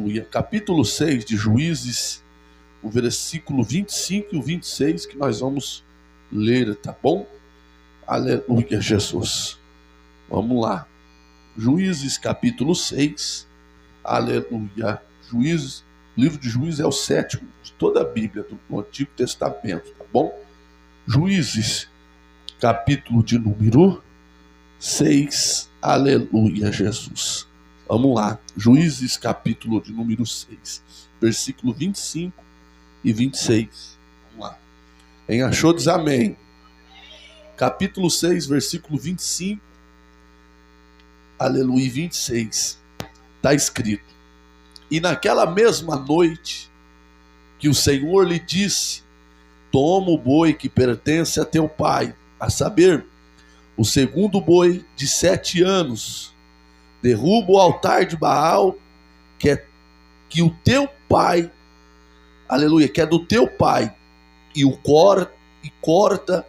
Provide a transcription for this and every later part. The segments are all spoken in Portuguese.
Aleluia. Capítulo 6 de Juízes, o versículo 25 e o 26 que nós vamos ler, tá bom? Aleluia, Jesus. Vamos lá. Juízes, capítulo 6. Aleluia. Juízes, o livro de Juízes é o sétimo de toda a Bíblia do Antigo Testamento, tá bom? Juízes, capítulo de número 6. Aleluia, Jesus. Vamos lá. Juízes, capítulo de número 6, versículo 25 e 26. Vamos lá. Quem achou diz amém. Capítulo 6, versículo 25. Aleluia, 26. Está escrito: E naquela mesma noite que o Senhor lhe disse: Toma o boi que pertence a teu pai, a saber, o segundo boi de 7 anos, derruba o altar de Baal, que o teu pai, aleluia, que é do teu pai, e corta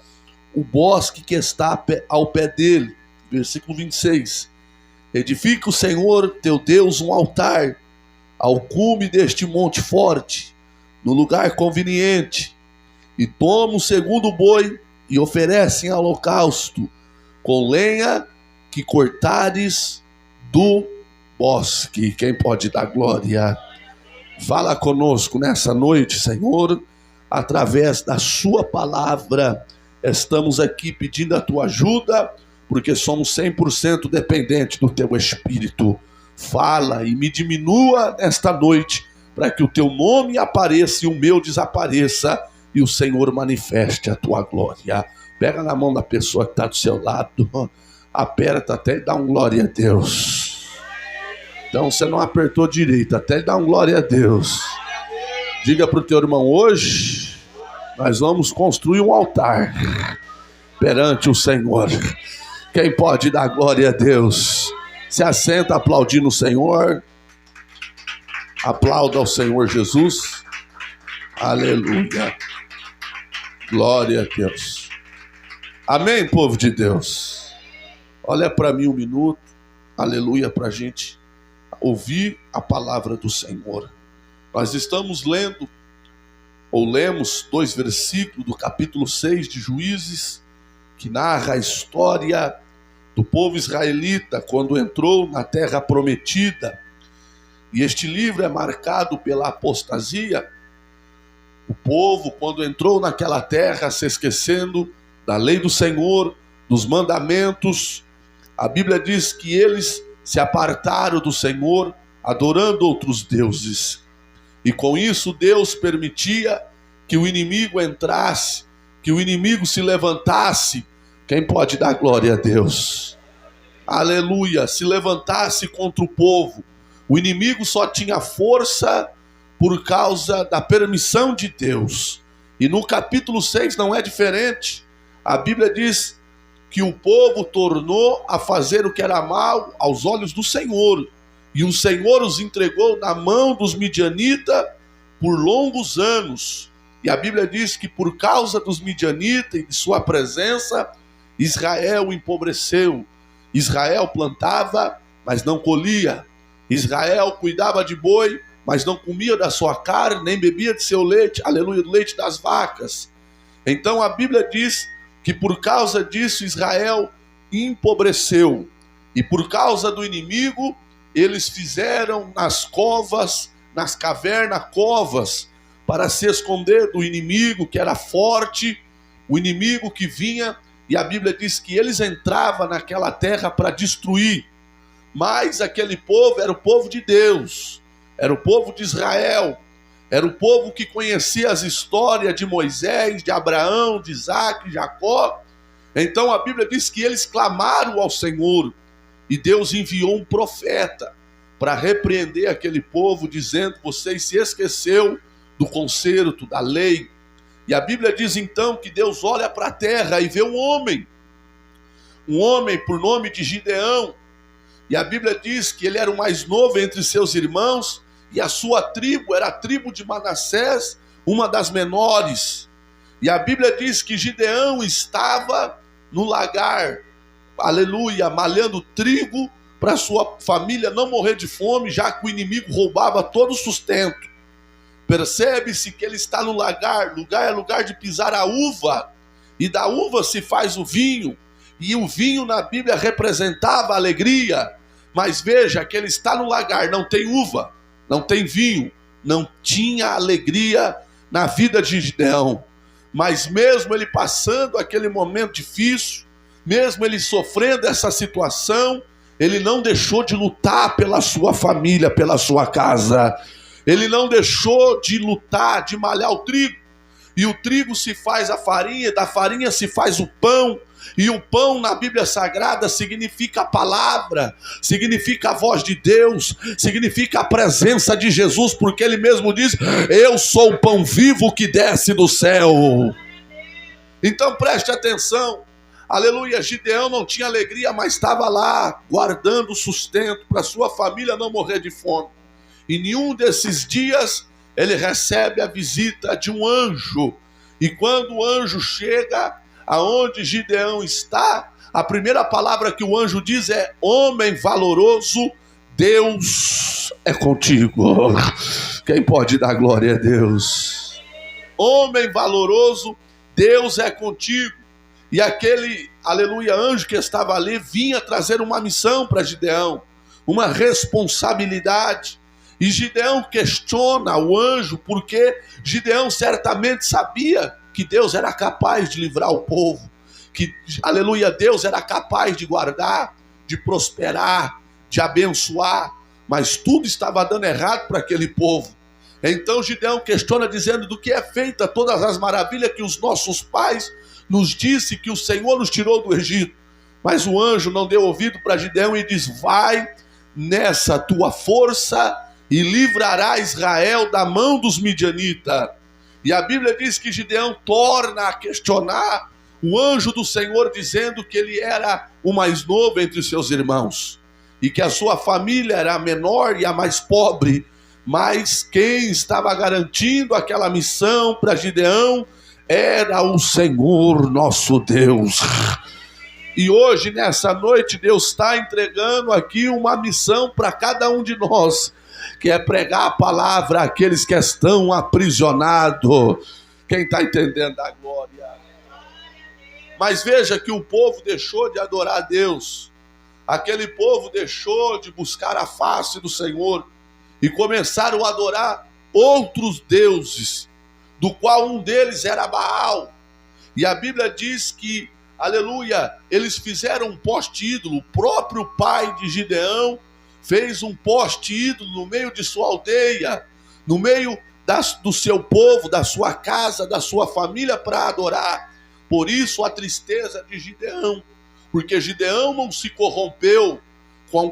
o bosque que está ao pé dele. Versículo 26. Edifica o Senhor teu Deus um altar ao cume deste monte forte, no lugar conveniente, e toma o segundo boi e oferece em holocausto, com lenha que cortares do bosque. Quem pode dar glória? Fala conosco nessa noite, Senhor, através da sua palavra. Estamos aqui pedindo a tua ajuda, porque somos 100% dependentes do teu Espírito. Fala e me diminua nesta noite, para que o teu nome apareça e o meu desapareça, e o Senhor manifeste a tua glória. Pega na mão da pessoa que está do seu lado, aperta até dar um glória a Deus. Então você não apertou direito, até dar um glória a Deus. Diga para o teu irmão: hoje nós vamos construir um altar perante o Senhor. Quem pode dar glória a Deus? Se assenta aplaudindo o Senhor. Aplauda ao Senhor Jesus. Aleluia. Glória a Deus. Amém, povo de Deus. Olha para mim um minuto. Aleluia, para a gente ouvir a palavra do Senhor. Nós estamos lendo, ou lemos 2 versículos do capítulo 6 de Juízes, que narra a história do povo israelita quando entrou na terra prometida. E este livro é marcado pela apostasia. O povo, quando entrou naquela terra, se esquecendo da lei do Senhor, dos mandamentos, a Bíblia diz que eles se apartaram do Senhor, adorando outros deuses. E com isso Deus permitia que o inimigo entrasse, que o inimigo se levantasse. Quem pode dar glória a Deus? Aleluia, se levantasse contra o povo. O inimigo só tinha força por causa da permissão de Deus. E no capítulo 6 não é diferente. A Bíblia diz que o povo tornou a fazer o que era mal aos olhos do Senhor. E o Senhor os entregou na mão dos midianitas por longos anos. E a Bíblia diz que por causa dos midianitas e de sua presença, Israel empobreceu. Israel plantava, mas não colhia. Israel cuidava de boi, mas não comia da sua carne, nem bebia de seu leite, aleluia, do leite das vacas. Então a Bíblia diz que por causa disso Israel empobreceu. E por causa do inimigo, eles fizeram nas covas, nas cavernas, covas, para se esconder do inimigo que era forte, o inimigo que vinha. E a Bíblia diz que eles entravam naquela terra para destruir. Mas aquele povo era o povo de Deus, era o povo de Israel, era o povo que conhecia as histórias de Moisés, de Abraão, de Isaac, de Jacó. Então a Bíblia diz que eles clamaram ao Senhor, e Deus enviou um profeta para repreender aquele povo, dizendo: vocês se esqueceu do concerto, da lei. E a Bíblia diz então que Deus olha para a terra e vê um homem por nome de Gideão. E a Bíblia diz que ele era o mais novo entre seus irmãos, e a sua tribo era a tribo de Manassés, uma das menores. E a Bíblia diz que Gideão estava no lagar, aleluia, malhando trigo para sua família não morrer de fome, já que o inimigo roubava todo o sustento. Percebe-se que ele está no lagar. Lugar é lugar de pisar a uva, e da uva se faz o vinho, e o vinho na Bíblia representava a alegria. Mas veja que ele está no lagar, não tem uva, não tem vinho, não tinha alegria na vida de Gideão. Mas mesmo ele passando aquele momento difícil, mesmo ele sofrendo essa situação, ele não deixou de lutar pela sua família, pela sua casa. Ele não deixou de lutar, de malhar o trigo. E o trigo se faz a farinha, da farinha se faz o pão. E o pão na Bíblia Sagrada significa a palavra, significa a voz de Deus, significa a presença de Jesus, porque ele mesmo diz: eu sou o pão vivo que desce do céu. Então preste atenção, aleluia. Gideão não tinha alegria, mas estava lá guardando o sustento para sua família não morrer de fome. E nenhum desses dias ele recebe a visita de um anjo. E quando o anjo chega aonde Gideão está, a primeira palavra que o anjo diz é: homem valoroso, Deus é contigo. Quem pode dar glória a Deus? Homem valoroso, Deus é contigo. E aquele, aleluia, anjo que estava ali vinha trazer uma missão para Gideão, uma responsabilidade. E Gideão questiona o anjo, porque Gideão certamente sabia que Deus era capaz de livrar o povo, que, aleluia, Deus era capaz de guardar, de prosperar, de abençoar, mas tudo estava dando errado para aquele povo. Então Gideão questiona, dizendo: do que é feita todas as maravilhas que os nossos pais nos disse que o Senhor nos tirou do Egito. Mas o anjo não deu ouvido para Gideão e diz: vai nessa tua força e livrará Israel da mão dos midianitas. E a Bíblia diz que Gideão torna a questionar o anjo do Senhor, dizendo que ele era o mais novo entre seus irmãos, e que a sua família era a menor e a mais pobre. Mas quem estava garantindo aquela missão para Gideão era o Senhor nosso Deus. E hoje, nessa noite, Deus está entregando aqui uma missão para cada um de nós, que é pregar a palavra àqueles que estão aprisionados. Quem está entendendo a glória? Mas veja que o povo deixou de adorar a Deus. Aquele povo deixou de buscar a face do Senhor e começaram a adorar outros deuses, do qual um deles era Baal. E a Bíblia diz que, aleluia, eles fizeram um poste ídolo. O próprio pai de Gideão fez um poste ídolo no meio de sua aldeia, no meio do seu povo, da sua casa, da sua família, para adorar. Por isso a tristeza de Gideão, porque Gideão não se corrompeu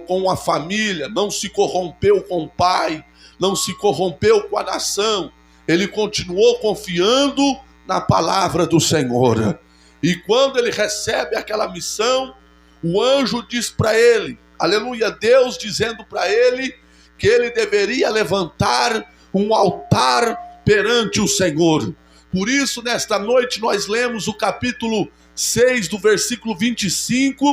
com a família, não se corrompeu com o pai, não se corrompeu com a nação. Ele continuou confiando na palavra do Senhor. E quando ele recebe aquela missão, o anjo diz para ele, aleluia, Deus dizendo para ele que ele deveria levantar um altar perante o Senhor. Por isso, nesta noite, nós lemos o capítulo 6, do versículo 25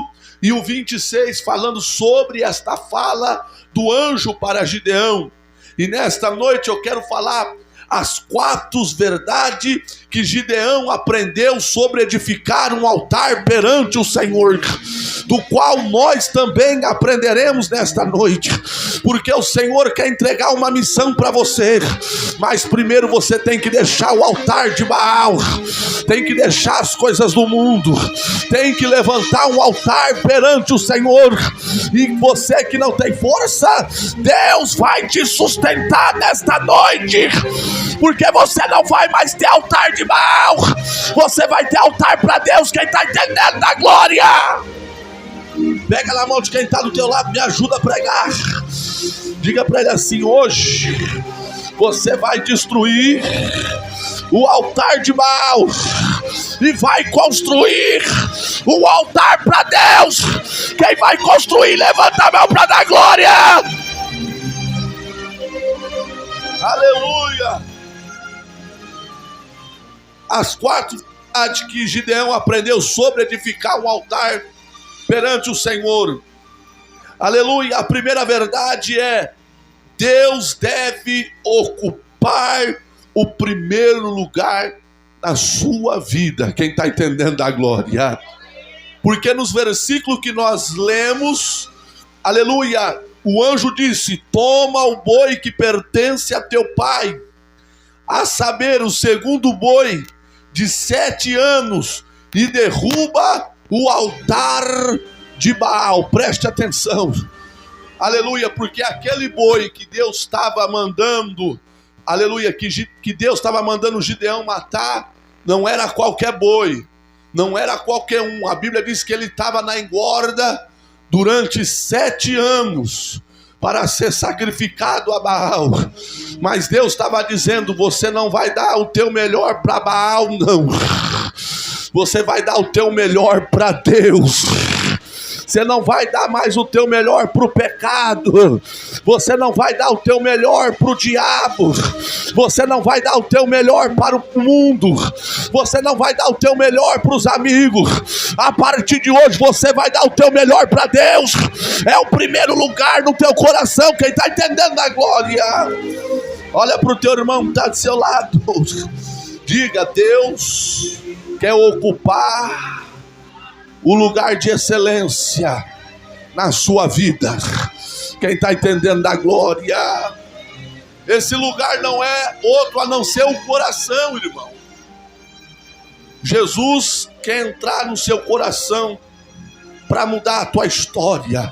e o 26, falando sobre esta fala do anjo para Gideão. E nesta noite eu quero falar as 4 verdades que Gideão aprendeu sobre edificar um altar perante o Senhor, do qual nós também aprenderemos nesta noite, porque o Senhor quer entregar uma missão para você, mas primeiro você tem que deixar o altar de Baal, tem que deixar as coisas do mundo, tem que levantar um altar perante o Senhor. E você que não tem força, Deus vai te sustentar nesta noite, porque você não vai mais ter altar de Baal, você vai ter altar para Deus. Quem está entendendo da glória? Pega na mão de quem está do teu lado, me ajuda a pregar. Diga para ele assim: hoje você vai destruir o altar de Baal e vai construir um altar para Deus. Quem vai construir, levanta a mão para dar glória. Aleluia. As 4 verdades que Gideão aprendeu sobre edificar um altar perante o Senhor. Aleluia. A primeira verdade é: Deus deve ocupar o primeiro lugar na sua vida. Quem está entendendo a glória? Porque nos versículos que nós lemos, aleluia, o anjo disse: toma o boi que pertence a teu pai, a saber, o segundo boi de 7 anos, e derruba o altar de Baal. Preste atenção, aleluia, porque aquele boi que Deus estava mandando, aleluia, que Deus estava mandando Gideão matar, não era qualquer boi, não era qualquer um. A Bíblia diz que ele estava na engorda durante 7 anos para ser sacrificado a Baal. Mas Deus estava dizendo: você não vai dar o teu melhor para Baal, não. Você vai dar o teu melhor para Deus. Você não vai dar mais o teu melhor para o pecado. Você não vai dar o teu melhor para o diabo. Você não vai dar o teu melhor para o mundo. Você não vai dar o teu melhor para os amigos. A partir de hoje você vai dar o teu melhor para Deus. É o primeiro lugar no teu coração. Quem está entendendo a glória? Olha para o teu irmão que está do seu lado. Diga: Deus quer ocupar o lugar de excelência na sua vida. Quem está entendendo da glória? Esse lugar não é outro a não ser o coração, irmão. Jesus quer entrar no seu coração para mudar a tua história.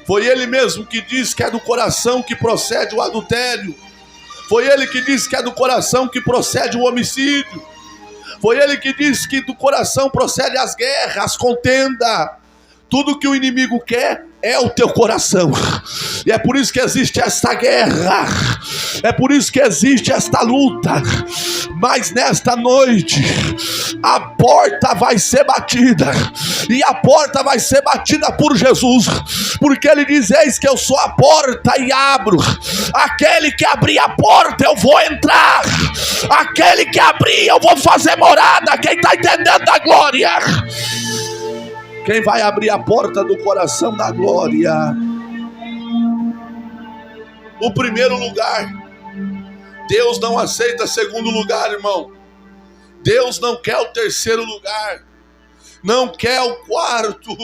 Foi Ele mesmo que disse que é do coração que procede o adultério. Foi Ele que disse que é do coração que procede o homicídio. Foi Ele que disse que do coração procede as guerras, as contendas. Tudo que o inimigo quer é o teu coração. E é por isso que existe esta guerra. É por isso que existe esta luta. Mas nesta noite a porta vai ser batida. E a porta vai ser batida por Jesus. Porque Ele diz: eis que eu sou a porta e abro. Aquele que abrir a porta eu vou entrar. Aquele que abrir eu vou fazer morada. Quem está entendendo a glória? Quem vai abrir a porta do coração da glória? O primeiro lugar. Deus não aceita segundo lugar, irmão. Deus não quer o terceiro lugar. Não quer o quarto.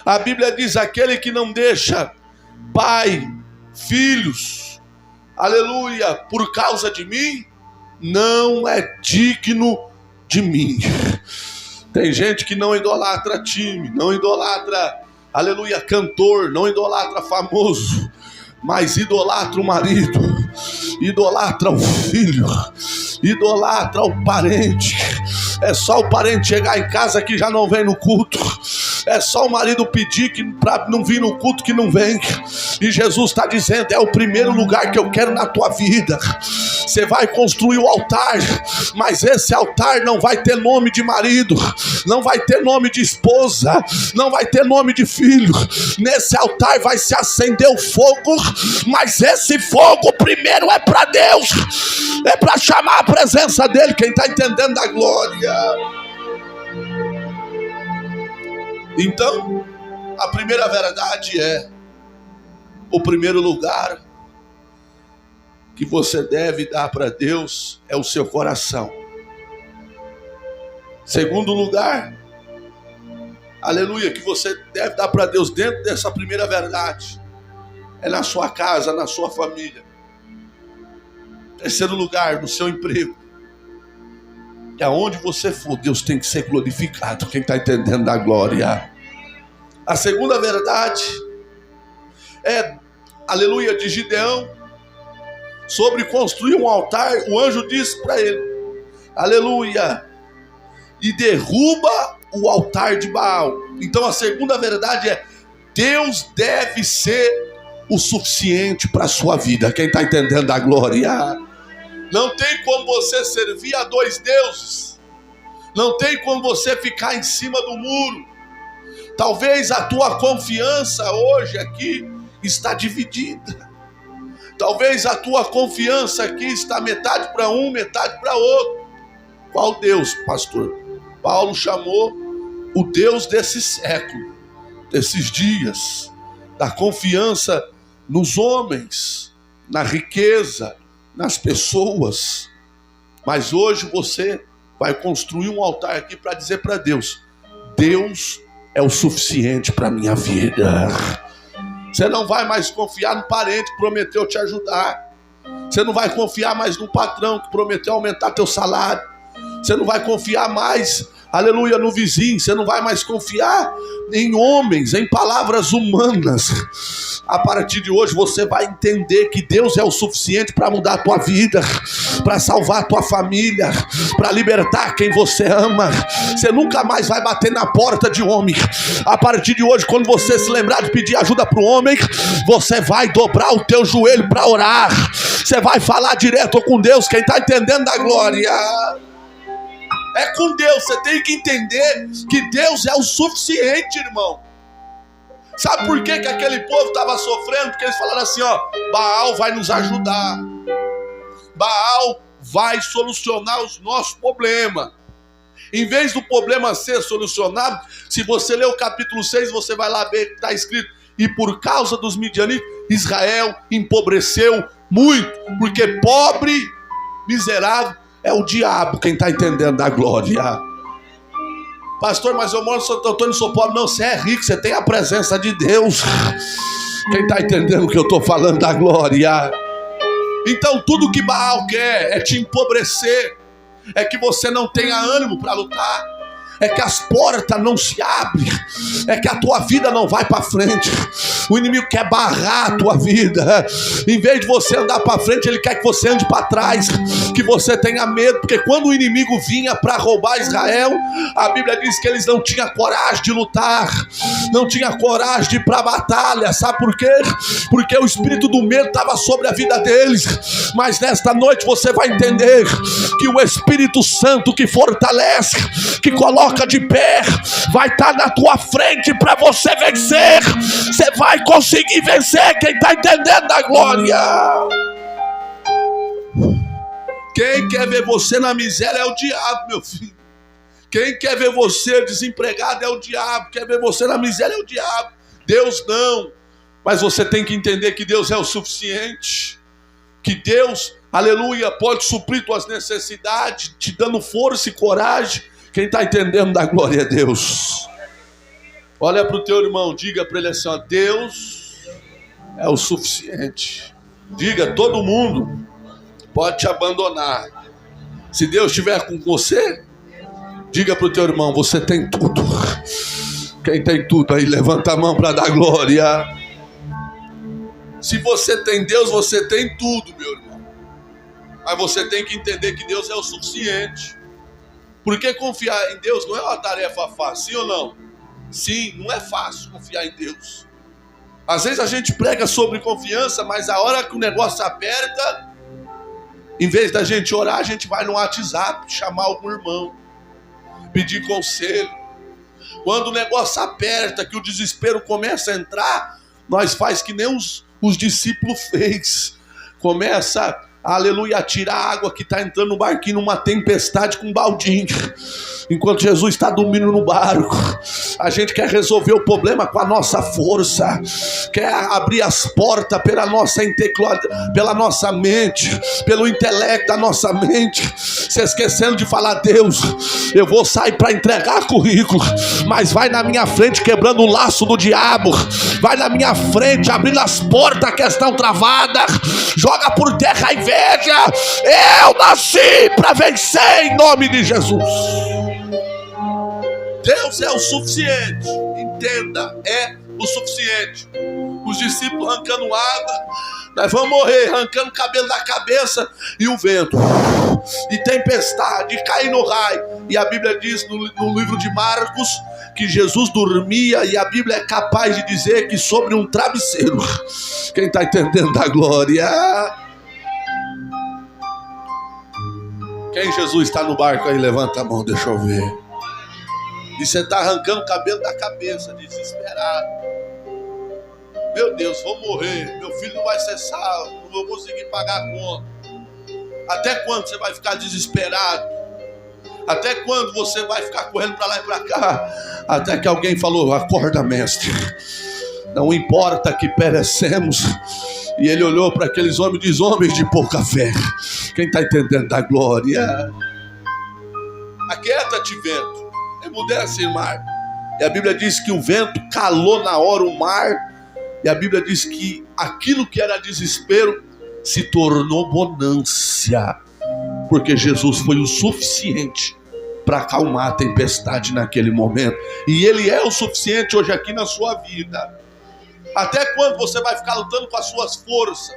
A Bíblia diz: aquele que não deixa pai, filhos, aleluia, por causa de mim, não é digno de mim. Tem gente que não idolatra time, não idolatra, aleluia, cantor, não idolatra famoso, mas idolatra o marido, idolatra o filho, idolatra o parente. É só o parente chegar em casa que já não vem no culto. É só o marido pedir para não vir no culto que não vem. E Jesus está dizendo: é o primeiro lugar que eu quero na tua vida. Você vai construir o altar, mas esse altar não vai ter nome de marido, não vai ter nome de esposa, não vai ter nome de filho. Nesse altar vai se acender o fogo, mas esse fogo primeiro é para Deus, é para chamar a presença dele. Quem está entendendo a glória? Então, a primeira verdade é: o primeiro lugar que você deve dar para Deus é o seu coração. Segundo lugar, aleluia, que você deve dar para Deus dentro dessa primeira verdade é na sua casa, na sua família. Terceiro lugar, no seu emprego. E aonde você for, Deus tem que ser glorificado. Quem está entendendo a glória? A segunda verdade é, aleluia, de Gideão, sobre construir um altar. O anjo disse para ele, aleluia, e derruba o altar de Baal. Então a segunda verdade é: Deus deve ser o suficiente para a sua vida. Quem está entendendo a glória? Não tem como você servir a dois deuses. Não tem como você ficar em cima do muro. Talvez a tua confiança hoje aqui está dividida. Talvez a tua confiança aqui está metade para um, metade para outro. Qual Deus, pastor? Paulo chamou o Deus desse século, desses dias. da confiança nos homens, na riqueza, nas pessoas. Mas hoje você vai construir um altar aqui para dizer para Deus: Deus é o suficiente para a minha vida. Você não vai mais confiar no parente que prometeu te ajudar. Você não vai confiar mais no patrão que prometeu aumentar teu salário. Você não vai confiar mais, aleluia, no vizinho. Você não vai mais confiar em homens, em palavras humanas. A partir de hoje você vai entender que Deus é o suficiente para mudar a tua vida, para salvar a tua família, para libertar quem você ama. Você nunca mais vai bater na porta de homem. A partir de hoje, quando você se lembrar de pedir ajuda para o homem, você vai dobrar o teu joelho para orar. Você vai falar direto com Deus. Quem está entendendo da glória? É com Deus. Você tem que entender que Deus é o suficiente, irmão. Sabe por que aquele povo estava sofrendo? Porque eles falaram assim, ó: Baal vai nos ajudar. Baal vai solucionar os nossos problemas. Em vez do problema ser solucionado, se você ler o capítulo 6, você vai lá ver que está escrito: e por causa dos midianitas, Israel empobreceu muito, porque pobre, miserável, é o diabo. Quem está entendendo da glória? Pastor, mas eu moro em Santo Antônio, sou pobre. Não, você é rico, você tem a presença de Deus. Quem está entendendo o que eu estou falando da glória? Então tudo que Baal quer é te empobrecer, é que você não tenha ânimo para lutar, é que as portas não se abrem, é que a tua vida não vai para frente. O inimigo quer barrar a tua vida. Em vez de você andar para frente, ele quer que você ande para trás, que você tenha medo. Porque quando o inimigo vinha para roubar Israel, a Bíblia diz que eles não tinham coragem de lutar, não tinham coragem de ir para a batalha. Sabe por quê? Porque o espírito do medo estava sobre a vida deles. Mas nesta noite você vai entender que o Espírito Santo que fortalece, que coloca de pé, vai estar na tua frente para você vencer. Você vai conseguir vencer. Quem está entendendo da glória? Quem quer ver você na miséria é o diabo, meu filho. Quem quer ver você desempregado é o diabo. Quer ver você na miséria é o diabo. Deus não. Mas você tem que entender que Deus é o suficiente, que Deus, aleluia, pode suprir tuas necessidades, te dando força e coragem. Quem está entendendo da glória a Deus? Olha para o teu irmão, diga para ele assim, ó: Deus é o suficiente. Diga: todo mundo pode te abandonar. Se Deus estiver com você, diga para o teu irmão: você tem tudo. Quem tem tudo aí, levanta a mão para dar glória. Se você tem Deus, você tem tudo, meu irmão. Mas você tem que entender que Deus é o suficiente. Porque confiar em Deus não é uma tarefa fácil, sim ou não? Sim, não é fácil confiar em Deus. Às vezes a gente prega sobre confiança, mas a hora que o negócio aperta, em vez da gente orar, a gente vai no WhatsApp chamar algum irmão, pedir conselho. Quando o negócio aperta, que o desespero começa a entrar, nós faz que nem os discípulos fez. Começa, aleluia, a tirar a água que está entrando no barquinho numa tempestade com um baldinho, enquanto Jesus está dormindo no barco. A gente quer resolver o problema com a nossa força, quer abrir as portas pela nossa mente, pelo intelecto da nossa mente, se esquecendo de falar: Deus, eu vou sair para entregar currículo, mas vai na minha frente quebrando o laço do diabo, vai na minha frente abrindo as portas que estão travadas, joga por terra a inveja. Eu nasci para vencer em nome de Jesus. Deus é o suficiente. Entenda, é o suficiente. Os discípulos arrancando água, nós vamos morrer, arrancando o cabelo da cabeça, e o vento, e tempestade, e cair no raio. E a Bíblia diz no livro de Marcos que Jesus dormia, e a Bíblia é capaz de dizer que sobre um travesseiro. Quem está entendendo da glória? Quem Jesus está no barco aí, levanta a mão, deixa eu ver. E você está arrancando o cabelo da cabeça, desesperado. Meu Deus, vou morrer, meu filho não vai ser salvo, não vou conseguir pagar a conta. Até quando você vai ficar desesperado? Até quando você vai ficar correndo para lá e para cá? Até que alguém falou: acorda, mestre. não importa que perecemos. E ele olhou para aqueles homens e diz: homens de pouca fé. Quem está entendendo da glória? Aquieta-te, vento, emudece, mar. E a Bíblia diz que o vento calou na hora o mar. E a Bíblia diz que aquilo que era desespero se tornou bonância, porque Jesus foi o suficiente para acalmar a tempestade naquele momento. E Ele é o suficiente hoje aqui na sua vida. Até quando você vai ficar lutando com as suas forças?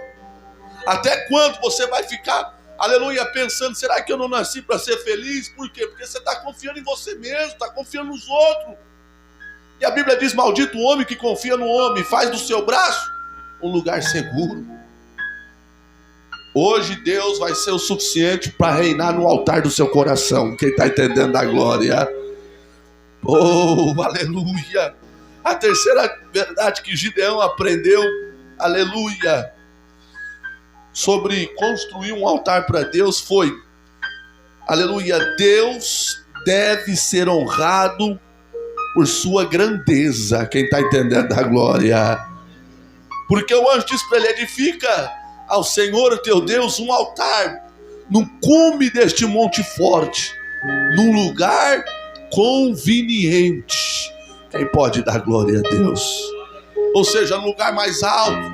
Até quando você vai ficar, aleluia, pensando: será que eu não nasci para ser feliz? Por quê? Porque você está confiando em você mesmo, está confiando nos outros. E a Bíblia diz: maldito o homem que confia no homem, faz do seu braço um lugar seguro. Hoje Deus vai ser o suficiente para reinar no altar do seu coração. Quem está entendendo a glória? Oh, aleluia! A terceira verdade que Gideão aprendeu, aleluia, sobre construir um altar para Deus foi, aleluia, Deus deve ser honrado por sua grandeza. Quem está entendendo a glória? Porque o anjo disse para ele: edifica ao Senhor teu Deus um altar no cume deste monte forte, num lugar conveniente. Quem pode dar glória a Deus? Ou seja, no lugar mais alto.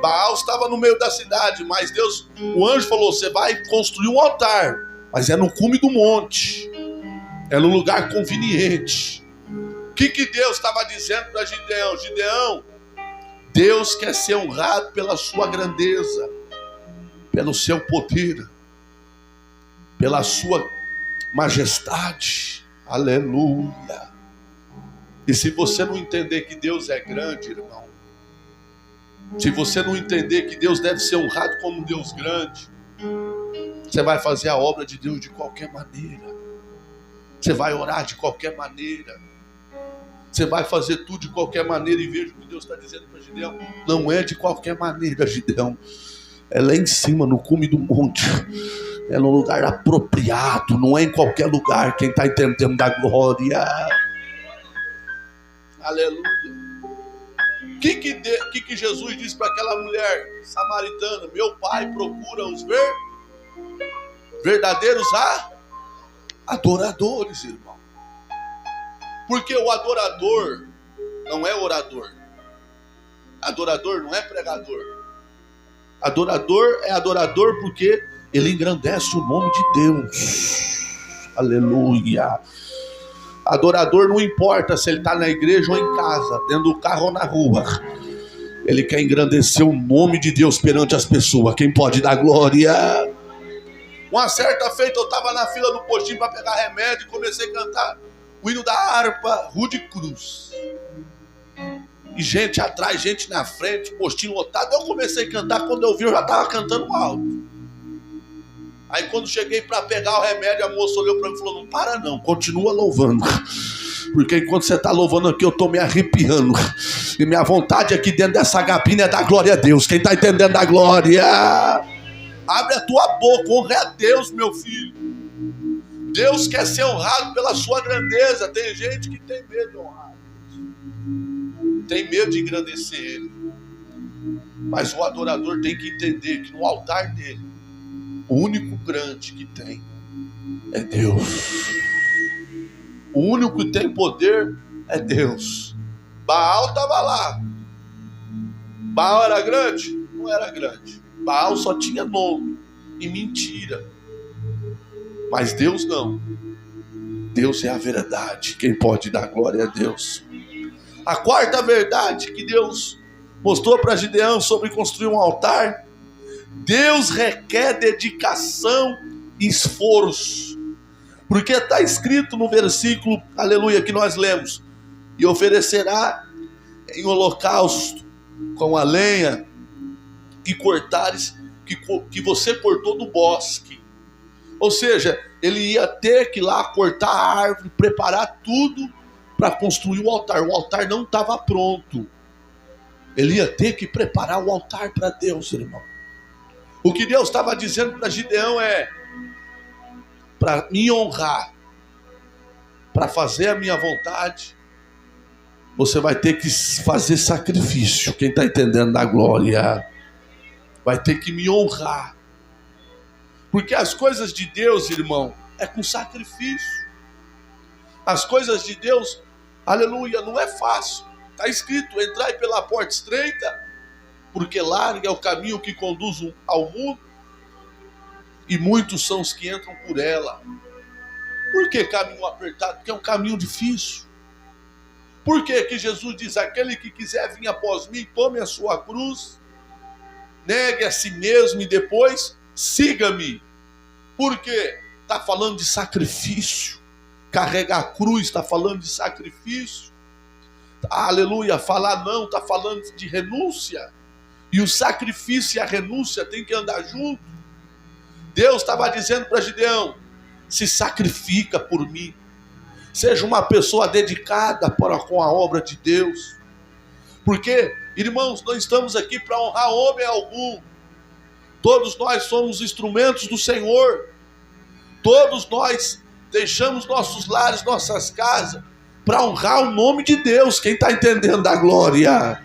Baal estava no meio da cidade, mas Deus, o anjo falou: você vai construir um altar, mas é no cume do monte, é no lugar conveniente. O que Deus estava dizendo para Gideão? Gideão, Deus quer ser honrado pela sua grandeza, pelo seu poder, pela sua majestade. Aleluia. E se você não entender que Deus é grande, irmão, se você não entender que Deus deve ser honrado como um Deus grande, você vai fazer a obra de Deus de qualquer maneira. Você vai orar de qualquer maneira. Você vai fazer tudo de qualquer maneira. E veja o que Deus está dizendo para Gideão: não é de qualquer maneira, Gideão. É lá em cima, no cume do monte. É no lugar apropriado. Não é em qualquer lugar. Quem está entendendo da glória? Aleluia. O que Jesus disse para aquela mulher samaritana? Meu pai procura os verdadeiros adoradores, irmão. Porque o adorador não é orador. Adorador não é pregador. Adorador é adorador porque ele engrandece o nome de Deus. Aleluia. Adorador não importa se ele está na igreja ou em casa, dentro do carro ou na rua. Ele quer engrandecer o nome de Deus perante as pessoas. Quem pode dar glória? Uma certa feita eu estava na fila do postinho para pegar remédio e comecei a cantar o hino da harpa Rude Cruz. E gente atrás, gente na frente, postinho lotado. Eu comecei a cantar, quando eu vi eu já estava cantando alto. Aí quando cheguei para pegar o remédio, a moça olhou para mim e falou: não para não, continua louvando. Porque enquanto você está louvando aqui, eu estou me arrepiando. E minha vontade aqui dentro dessa gabina é dar glória a Deus. Quem está entendendo da glória? Abre a tua boca, honre a Deus, meu filho. Deus quer ser honrado pela sua grandeza. Tem gente que tem medo de honrar, tem medo de engrandecer Ele. Mas o adorador tem que entender que no altar dele, o único grande que tem é Deus. O único que tem poder é Deus. Baal estava lá. Baal era grande? Não era grande. Baal só tinha nome e mentira. Mas Deus não. Deus é a verdade. Quem pode dar glória a Deus? A quarta verdade que Deus mostrou para Gideão sobre construir um altar: Deus requer dedicação e esforço. Porque está escrito no versículo, aleluia, que nós lemos: e oferecerá em holocausto com a lenha que cortares, que você cortou do bosque. Ou seja, ele ia ter que ir lá cortar a árvore, preparar tudo para construir o altar. O altar não estava pronto. Ele ia ter que preparar o altar para Deus, irmão. O que Deus estava dizendo para Gideão é: para me honrar, para fazer a minha vontade, você vai ter que fazer sacrifício. Quem está entendendo da glória? Vai ter que me honrar. Porque as coisas de Deus, irmão, é com sacrifício. As coisas de Deus, aleluia, não é fácil. Está escrito: entrai pela porta estreita, porque largo é o caminho que conduz ao mundo, e muitos são os que entram por ela. Por que caminho apertado? Porque é um caminho difícil. Por que Jesus diz: aquele que quiser vir após mim, tome a sua cruz, negue a si mesmo e depois siga-me. Por quê? Está falando de sacrifício. Carregar a cruz está falando de sacrifício. Aleluia, falar não está falando de renúncia. E o sacrifício e a renúncia tem que andar junto. Deus estava dizendo para Gideão: se sacrifica por mim. Seja uma pessoa dedicada com a obra de Deus. Porque, irmãos, não estamos aqui para honrar homem algum. Todos nós somos instrumentos do Senhor. Todos nós deixamos nossos lares, nossas casas, para honrar o nome de Deus. Quem está entendendo da glória?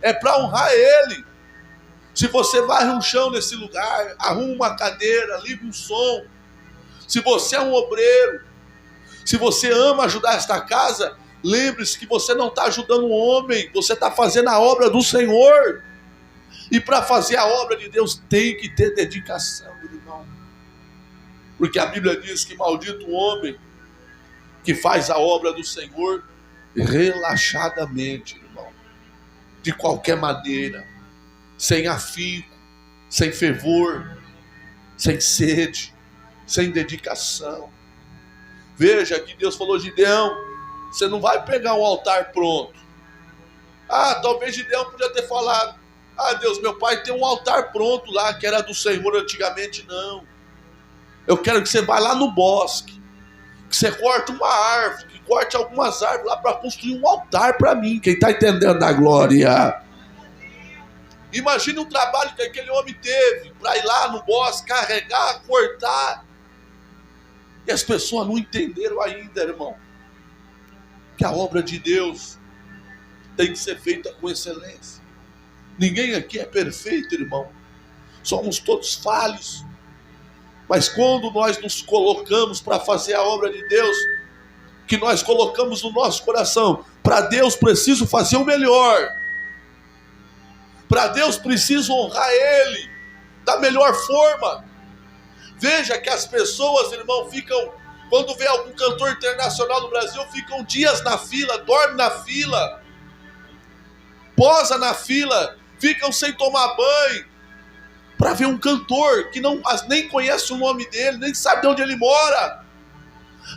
É para honrar Ele. Se você varre um chão nesse lugar, arruma uma cadeira, liga um som. Se você é um obreiro, se você ama ajudar esta casa, lembre-se que você não está ajudando um homem, você está fazendo a obra do Senhor. E para fazer a obra de Deus tem que ter dedicação, irmão. Porque a Bíblia diz que maldito o homem que faz a obra do Senhor relaxadamente, irmão. De qualquer maneira, sem afinco, sem fervor, sem sede, sem dedicação. Veja que Deus falou: Gideão, você não vai pegar um altar pronto. Talvez Gideão podia ter falado: Deus, meu pai tem um altar pronto lá, que era do Senhor antigamente. Não. Eu quero que você vá lá no bosque, que você corte uma árvore, que corte algumas árvores lá para construir um altar para mim. Quem está entendendo da glória? Imagine o trabalho que aquele homem teve para ir lá no bosque, carregar, cortar. E as pessoas não entenderam ainda, irmão, que a obra de Deus tem que ser feita com excelência. Ninguém aqui é perfeito, irmão. Somos todos falhos. Mas quando nós nos colocamos para fazer a obra de Deus, que nós colocamos no nosso coração: para Deus preciso fazer o melhor. Para Deus preciso honrar Ele da melhor forma. Veja que as pessoas, irmão, ficam, quando vê algum cantor internacional no Brasil, ficam dias na fila, dormem na fila, posa na fila, ficam sem tomar banho, para ver um cantor que nem conhece o nome dele, nem sabe de onde ele mora.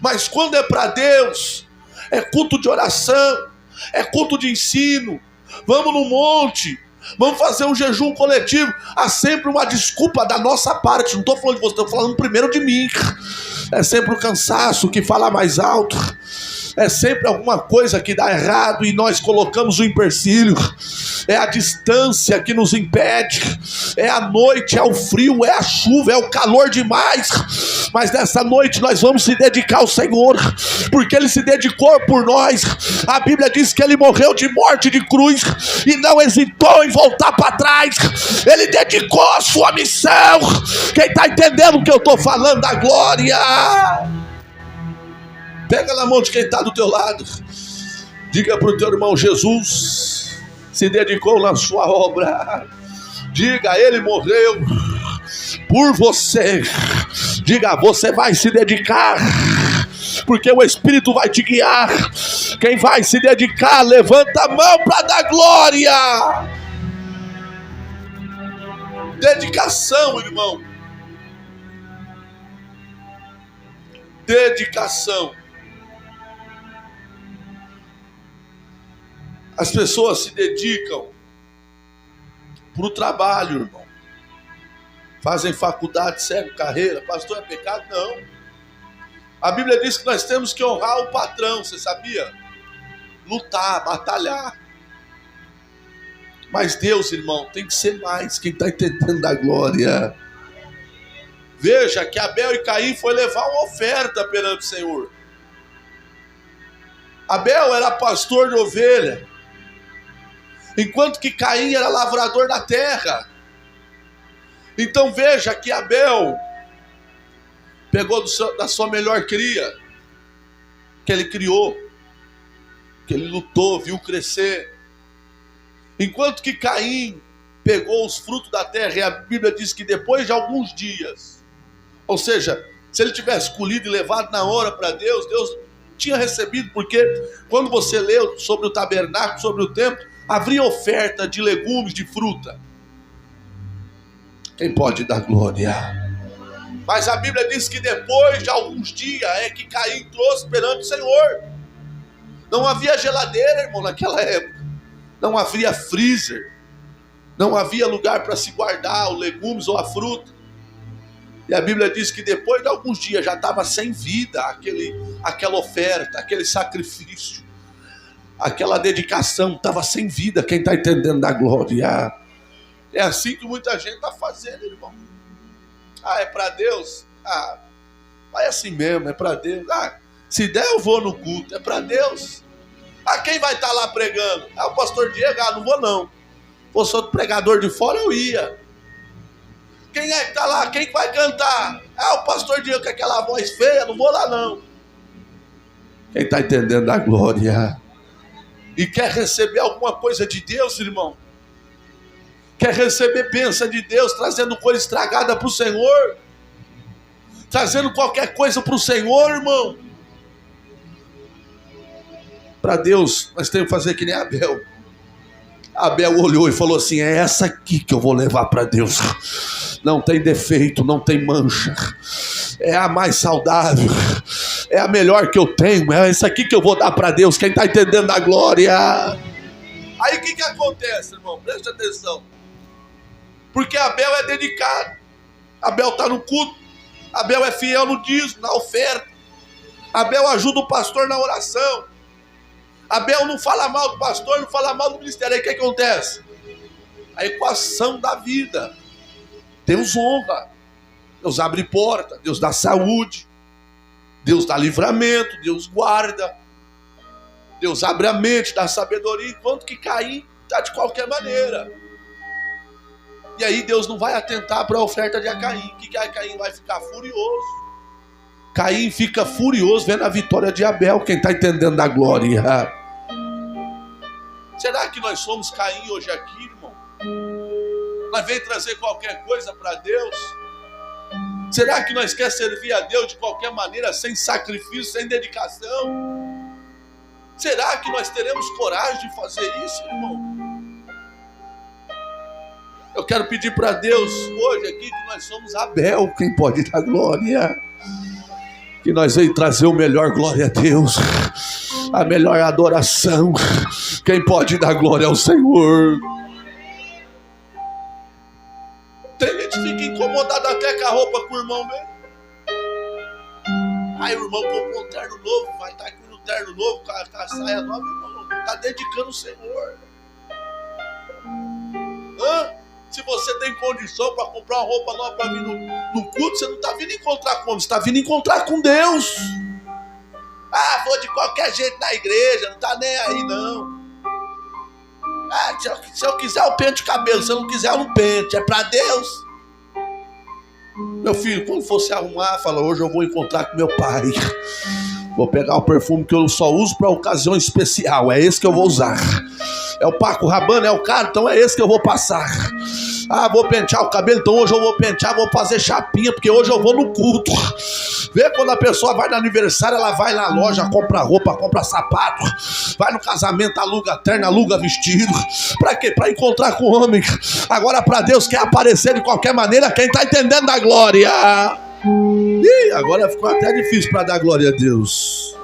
Mas quando é para Deus, é culto de oração, é culto de ensino. Vamos no monte, vamos fazer um jejum coletivo. Há sempre uma desculpa da nossa parte. Não estou falando de você, estou falando primeiro de mim. É sempre o cansaço que fala mais alto. É sempre alguma coisa que dá errado e nós colocamos o empecilho. É a distância que nos impede. É a noite, é o frio, é a chuva, é o calor demais. Mas nessa noite nós vamos se dedicar ao Senhor, porque Ele se dedicou por nós. A Bíblia diz que Ele morreu de morte de cruz e não hesitou em voltar para trás. Ele dedicou a sua missão. Quem está entendendo o que eu estou falando da glória? Pega na mão de quem está do teu lado. Diga para o teu irmão: Jesus se dedicou na sua obra. Diga: Ele morreu por você. Diga: você vai se dedicar, porque o Espírito vai te guiar. Quem vai se dedicar, levanta a mão para dar glória. Dedicação, irmão. Dedicação. As pessoas se dedicam para o trabalho, irmão. Fazem faculdade, seguem carreira. Pastor, é pecado? Não. A Bíblia diz que nós temos que honrar o patrão, você sabia? Lutar, batalhar. Mas Deus, irmão, tem que ser mais. Quem está entendendo da glória? Veja que Abel e Caim foi levar uma oferta perante o Senhor. Abel era pastor de ovelha, enquanto que Caim era lavrador da terra. Então veja que Abel pegou da sua melhor cria, que ele criou, que ele lutou, viu crescer, enquanto que Caim pegou os frutos da terra. E a Bíblia diz que depois de alguns dias, ou seja, se ele tivesse colhido e levado na hora para Deus, Deus tinha recebido, porque quando você leu sobre o tabernáculo, sobre o templo, havia oferta de legumes, de fruta. Quem pode dar glória? Mas a Bíblia diz que depois de alguns dias é que Caim trouxe perante o Senhor. Não havia geladeira, irmão, naquela época. Não havia freezer. Não havia lugar para se guardar os legumes ou a fruta. E a Bíblia diz que depois de alguns dias já estava sem vida aquela oferta, aquele sacrifício, aquela dedicação, estava sem vida. Quem está entendendo da glória? É assim que muita gente está fazendo, irmão. Ah, é para Deus? Ah, vai assim mesmo, é para Deus. Ah, se der eu vou no culto, é para Deus. Ah, quem vai estar lá pregando? Ah, o pastor Diego. Ah, não vou não. Se fosse outro pregador de fora eu ia. Quem é que está lá? Quem vai cantar? Ah, o pastor Diego com aquela voz feia, não vou lá não. Quem está entendendo a glória? E quer receber alguma coisa de Deus, irmão? Quer receber bênção de Deus, trazendo coisa estragada para o Senhor? Trazendo qualquer coisa para o Senhor, irmão? Para Deus, nós temos que fazer que nem Abel. Abel olhou e falou assim: é essa aqui que eu vou levar para Deus. Não tem defeito, não tem mancha. É a mais saudável. É a melhor que eu tenho. É essa aqui que eu vou dar para Deus. Quem está entendendo a glória? Aí o que acontece, irmão? Preste atenção. Porque Abel é dedicado. Abel está no culto. Abel é fiel no dízimo, na oferta. Abel ajuda o pastor na oração. Abel não fala mal do pastor, não fala mal do ministério. Aí o que acontece? A equação da vida. Deus honra. Deus abre porta. Deus dá saúde. Deus dá livramento. Deus guarda. Deus abre a mente, dá sabedoria. Enquanto que Caim está de qualquer maneira. E aí Deus não vai atentar para a oferta de Caim. Que Caim vai ficar furioso. Caim fica furioso vendo a vitória de Abel. Quem está entendendo da glória? Será que nós somos Caim hoje aqui, irmão? Nós vem trazer qualquer coisa para Deus? Será que nós queremos servir a Deus de qualquer maneira, sem sacrifício, sem dedicação? Será que nós teremos coragem de fazer isso, irmão? Eu quero pedir para Deus hoje aqui que nós somos Abel. Quem pode dar glória? Que nós veio trazer o melhor, glória a Deus, a melhor adoração. Quem pode dar glória ao Senhor? Tem gente que fica incomodado até com a roupa que o irmão vê. Aí o irmão comprou um terno novo, vai estar aqui no terno novo, com a saia nova, irmão, está dedicando o Senhor. Se você tem condição para comprar uma roupa nova para vir no culto, você não está vindo encontrar com homem, você está vindo encontrar com Deus. Ah, vou de qualquer jeito na igreja, não está nem aí não. Ah, se eu quiser eu pente o cabelo, se eu não quiser eu não pente, é para Deus. Meu filho, quando for se arrumar, fala: hoje eu vou encontrar com meu pai. Vou pegar o perfume que eu só uso para ocasião especial, é esse que eu vou usar. É o Paco Rabanne, é o caro, então é esse que eu vou passar. Ah, vou pentear o cabelo, então hoje eu vou pentear, vou fazer chapinha, porque hoje eu vou no culto. Vê quando a pessoa vai no aniversário, ela vai na loja, compra roupa, compra sapato. Vai no casamento, aluga terno, aluga vestido. Pra quê? Pra encontrar com o homem. Agora pra Deus quer aparecer de qualquer maneira. Quem tá entendendo da glória? Ih, agora ficou até difícil pra dar glória a Deus.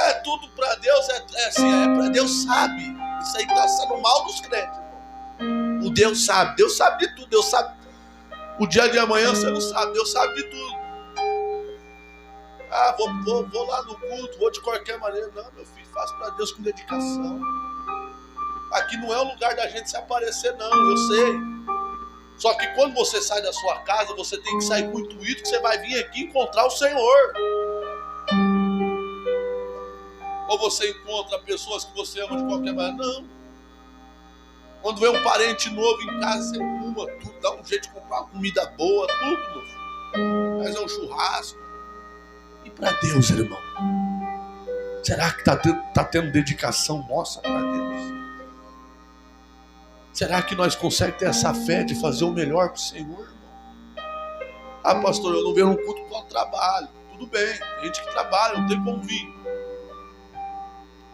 É tudo pra Deus, é pra Deus sabe. Isso aí tá sendo mal dos crentes. O Deus sabe de tudo, Deus sabe. O dia de amanhã você não sabe, Deus sabe de tudo. Ah, vou lá no culto, vou de qualquer maneira. Não, meu filho, faça para Deus com dedicação. Aqui não é o lugar da gente se aparecer, não, eu sei. Só que quando você sai da sua casa, você tem que sair com o intuito que você vai vir aqui encontrar o Senhor. Ou você encontra pessoas que você ama de qualquer maneira? Não. Quando vem um parente novo em casa, você arruma tudo, dá um jeito de comprar uma comida boa, tudo, meu filho. Mas é um churrasco. E para Deus, irmão? Será que está tendo dedicação nossa para Deus? Será que nós conseguimos ter essa fé de fazer o melhor para o Senhor, irmão? Ah, pastor, eu não venho no culto porque eu trabalho. Tudo bem, tem gente que trabalha, não tem como vir.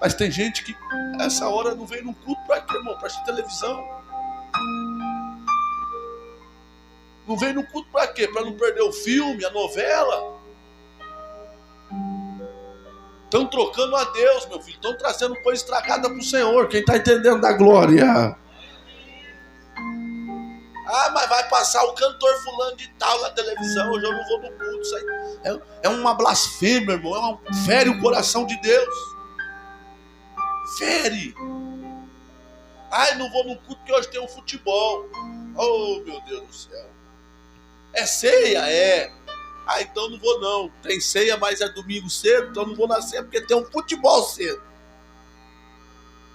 Mas tem gente que essa hora não vem no culto para quê, irmão? Para assistir televisão. Não vem no culto para quê? Para não perder o filme, a novela. Estão trocando a Deus, meu filho. Estão trazendo coisa estragada para o Senhor. Quem está entendendo da glória? Ah, mas vai passar o cantor fulano de tal na televisão. Hoje eu não vou no culto. Isso aí é uma blasfêmia, irmão. Fere o coração de Deus. Fere. Ai, não vou no culto porque hoje tem um futebol. Oh, meu Deus do céu. É ceia? É. Ah, então não vou não. Tem ceia, mas é domingo cedo, então não vou na ceia porque tem um futebol cedo.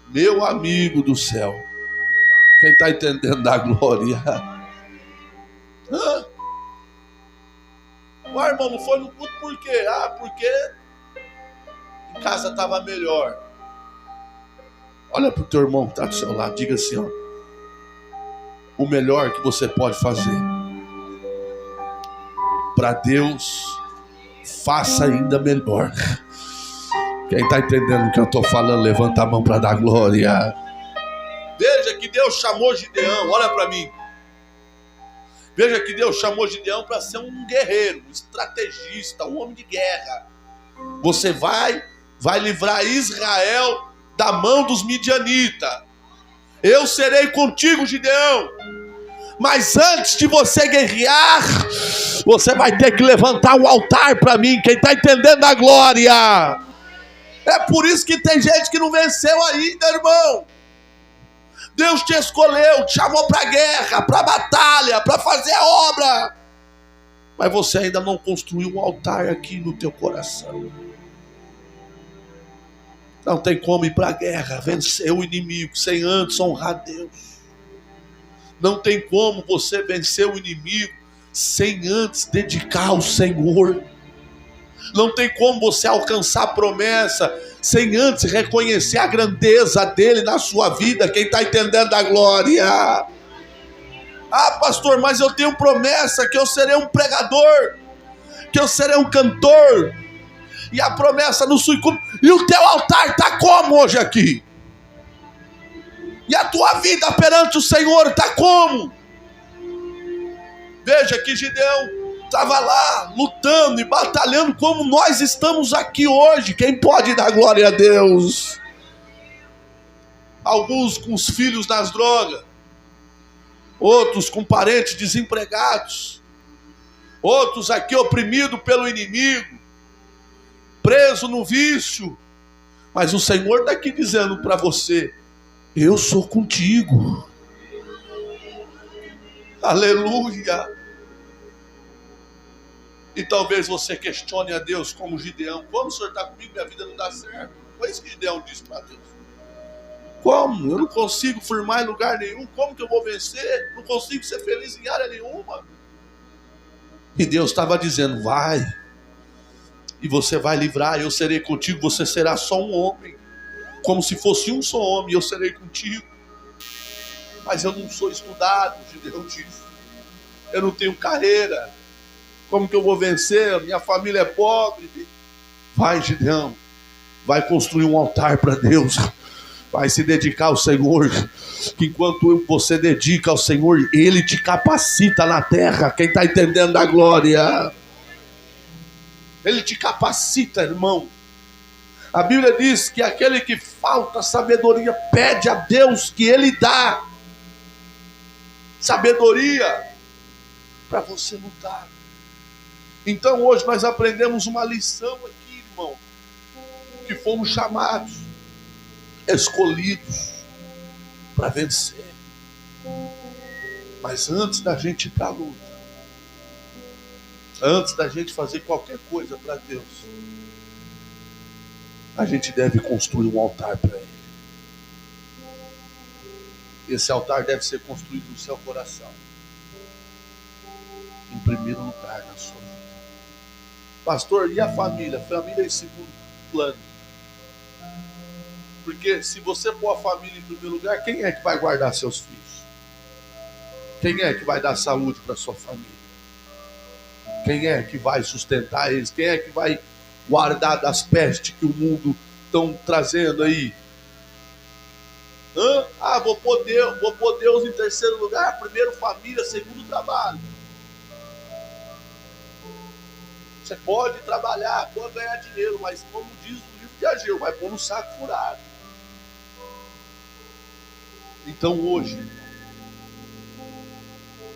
Meu amigo do céu. Quem está entendendo da glória? O irmão não foi no culto por quê? Ah, porque em casa estava melhor. Olha para o teu irmão que está do seu lado, diga assim, ó, o melhor que você pode fazer para Deus, faça ainda melhor. Quem está entendendo o que eu estou falando, levanta a mão para dar glória. Veja que Deus chamou Gideão, olha para mim. Veja que Deus chamou Gideão para ser um guerreiro, um estrategista, um homem de guerra. Você vai livrar Israel da mão dos midianitas. Eu serei contigo, Gideão. Mas antes de você guerrear, você vai ter que levantar um altar para mim. Quem está entendendo a glória? É por isso que tem gente que não venceu ainda, irmão. Deus te escolheu, te chamou para a guerra, para a batalha, para fazer a obra. Mas você ainda não construiu um altar aqui no teu coração. Não tem como ir para a guerra, vencer o inimigo, sem antes honrar Deus. Não tem como você vencer o inimigo sem antes dedicar ao Senhor. Não tem como você alcançar a promessa sem antes reconhecer a grandeza dele na sua vida. Quem está entendendo a glória? Ah, pastor, mas eu tenho promessa que eu serei um pregador, que eu serei um cantor, e a promessa não se cumpre. E o teu altar está como hoje aqui? E a tua vida perante o Senhor está como? Veja que Gideão estava lá lutando e batalhando como nós estamos aqui hoje. Quem pode dar glória a Deus? Alguns com os filhos nas drogas, outros com parentes desempregados, outros aqui oprimidos pelo inimigo, preso no vício. Mas o Senhor está aqui dizendo para você: eu sou contigo. Aleluia. E talvez você questione a Deus como Gideão: como o Senhor está comigo, minha vida não dá certo? Foi isso que Gideão disse para Deus. Como? Eu não consigo firmar em lugar nenhum. Como que eu vou vencer? Não consigo ser feliz em área nenhuma. E Deus estava dizendo: vai, e você vai livrar, eu serei contigo, você será só um homem. Como se fosse um só homem, eu serei contigo. Mas eu não sou estudado, Gideão disse. Eu não tenho carreira. Como que eu vou vencer? Minha família é pobre. Vai, Gideão. Vai construir um altar para Deus. Vai se dedicar ao Senhor. Que enquanto você dedica ao Senhor, Ele te capacita na terra. Quem está entendendo a glória? Ele te capacita, irmão. A Bíblia diz que aquele que falta sabedoria pede a Deus que Ele dá sabedoria para você lutar. Então hoje nós aprendemos uma lição aqui, irmão, que fomos chamados, escolhidos para vencer. Mas antes da gente ir para a luta, antes da gente fazer qualquer coisa para Deus, a gente deve construir um altar para Ele. Esse altar deve ser construído no seu coração, em primeiro lugar na sua vida. Pastor, e a família? Família em segundo plano. Porque se você pôr a família em primeiro lugar, quem é que vai guardar seus filhos? Quem é que vai dar saúde para sua família? Quem é que vai sustentar eles? Quem é que vai guardar das pestes que o mundo estão trazendo aí? Vou pôr Deus em terceiro lugar, primeiro família, segundo trabalho. Você pode trabalhar, pode ganhar dinheiro, mas como diz o livro de Ageu, vai pôr no saco furado. Então hoje,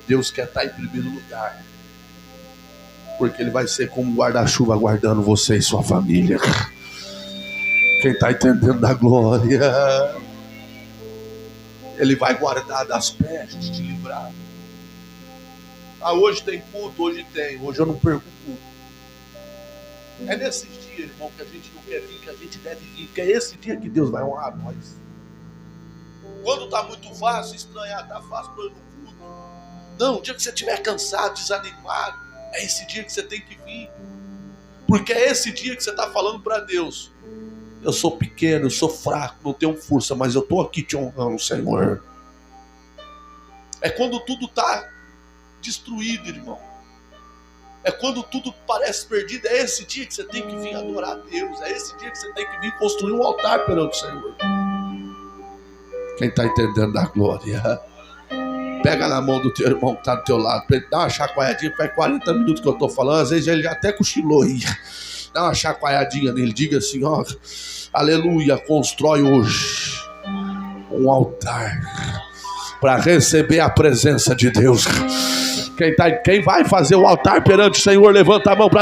Deus quer estar em primeiro lugar, porque Ele vai ser como um guarda-chuva guardando você e sua família. Quem está entendendo da glória? Ele vai guardar das pestes, te livrar. Hoje tem culto, hoje eu não perco culto. É nesses dias, irmão, que a gente não quer vir, que a gente deve vir, que é esse dia que Deus vai honrar nós. Quando está muito fácil, estranhar, está fácil para ir no culto. Não, o dia que você estiver cansado, desanimado, é esse dia que você tem que vir. Porque é esse dia que você está falando para Deus: eu sou pequeno, eu sou fraco, não tenho força, mas eu estou aqui te honrando, Senhor. É quando tudo está destruído, irmão. É quando tudo parece perdido. É esse dia que você tem que vir adorar a Deus. É esse dia que você tem que vir construir um altar perante o Senhor. Quem está entendendo da glória? Pega na mão do teu irmão que está do teu lado, para ele dar uma chacoalhadinha. Faz 40 minutos que eu estou falando, às vezes ele já até cochilou aí. Dá uma chacoalhadinha nele, diga assim: aleluia, constrói hoje um altar para receber a presença de Deus. Quem vai fazer o altar perante o Senhor, levanta a mão para